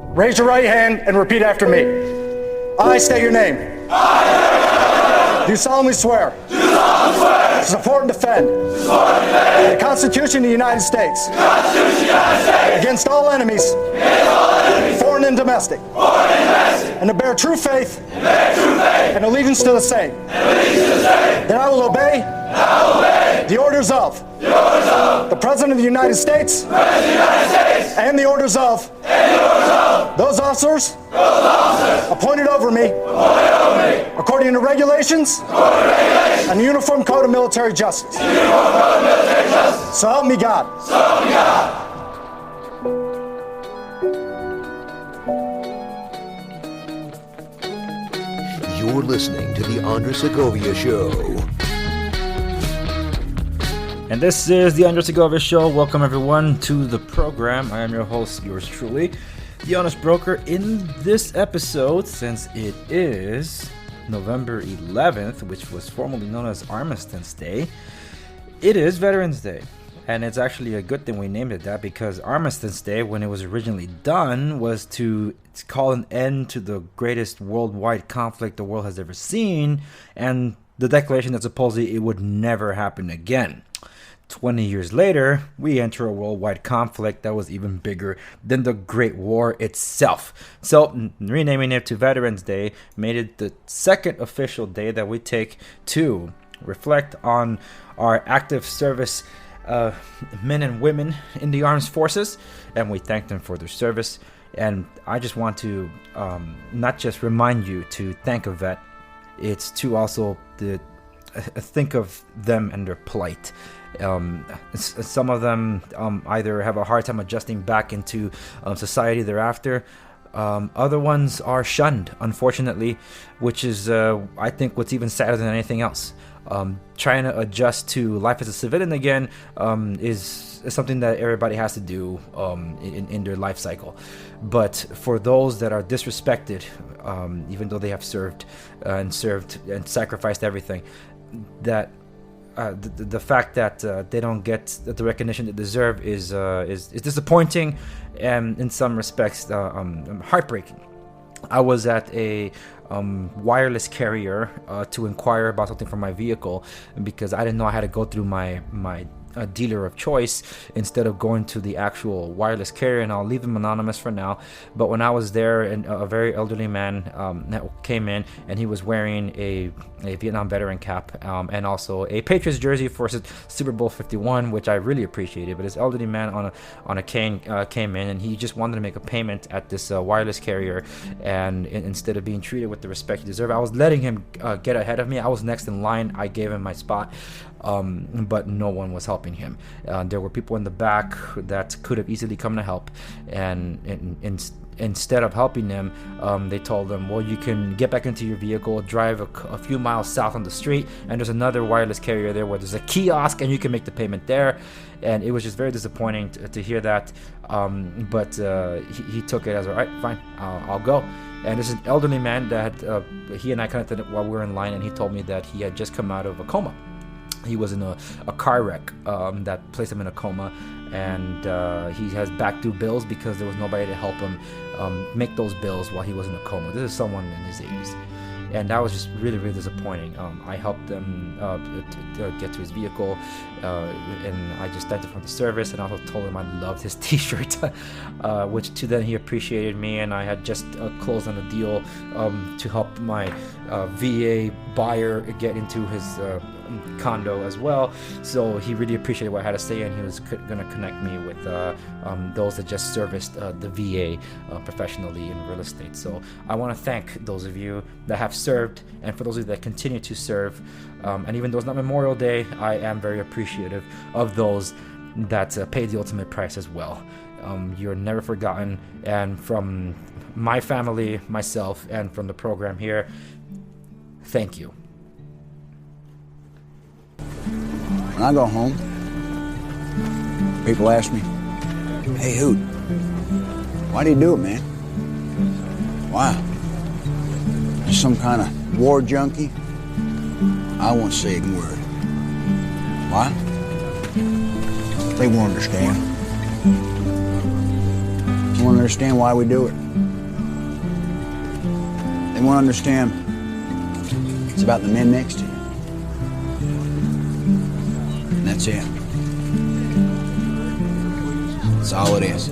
Raise your right hand and repeat after me. I state your name. Do solemnly swear. To support and defend. The Constitution of the United States. Against all enemies. Foreign and domestic. And to bear true faith. And allegiance to the same. That I will obey. The orders of. The President of the United States. And the orders of. Those officers. Appointed over me. According to regulations. And the Uniform Code of Military Justice. So help me God. You're listening to The Andres Segovia Show. And this is The Andres Segovia Show. Welcome everyone to the program. I am your host, yours truly, The Honest Broker. In this episode, since it is November 11th, which was formerly known as Armistice Day, it is Veterans Day. And it's actually a good thing we named it that, because Armistice Day, when it was originally done, was to call an end to the greatest worldwide conflict the world has ever seen, and the declaration that supposedly it would never happen again. 20 years later, we enter a worldwide conflict that was even bigger than the Great War itself. So, renaming it to Veterans Day made it the second official day that we take to reflect on our active service men and women in the armed forces, and we thank them for their service. And I just want to not just remind you to thank a vet, it's to also think of them and their plight. Some of them either have a hard time adjusting back into society thereafter. Other ones are shunned, unfortunately, which is, I think, what's even sadder than anything else. Trying to adjust to life as a civilian again is something that everybody has to do in their life cycle. But for those that are disrespected, even though they have served and sacrificed everything, that the fact that they don't get the recognition they deserve is disappointing, and in some respects heartbreaking. I was at a wireless carrier to inquire about something for my vehicle, because I didn't know I had to go through my dealer of choice instead of going to the actual wireless carrier, and I'll leave them anonymous for now. But when I was there, and a very elderly man came in, and he was wearing a Vietnam veteran cap and also a Patriots jersey for Super Bowl 51, which I really appreciated. But this elderly man on a cane came in, and he just wanted to make a payment at this wireless carrier, and instead of being treated with the respect he deserved, I was letting him get ahead of me. I was next in line. I gave him my spot. But no one was helping him. There were people in the back that could have easily come to help, and instead of helping him, they told him, well, you can get back into your vehicle, drive a few miles south on the street, and there's another wireless carrier there where there's a kiosk, and you can make the payment there. And it was just very disappointing to hear that, but he took it as, all right, fine, I'll go. And this is an elderly man that he and I connected while we were in line, and he told me that he had just come out of a coma. He was in a car wreck that placed him in a coma, and he has back due bills because there was nobody to help him make those bills while he was in a coma. This is someone in his 80s. And that was just really, really disappointing. I helped him to get to his vehicle, and I just thanked him for the service, and also told him I loved his t-shirt, which to then he appreciated me, and I had just closed on a deal to help my VA buyer get into his condo as well. So he really appreciated what I had to say, and he was going to connect me with those that just serviced the VA professionally in real estate. So I want to thank those of you that have served, and for those of you that continue to serve, and even though it's not Memorial Day, I am very appreciative of those that paid the ultimate price as well. You're never forgotten, and from my family, myself, and from the program here, thank you. When I go home, people ask me, hey, Hoot, why do you do it, man? Why? You some kind of war junkie? I won't say a word. Why? They won't understand. They won't understand why we do it. They won't understand it's about the men next to you. And that's it. That's all it is.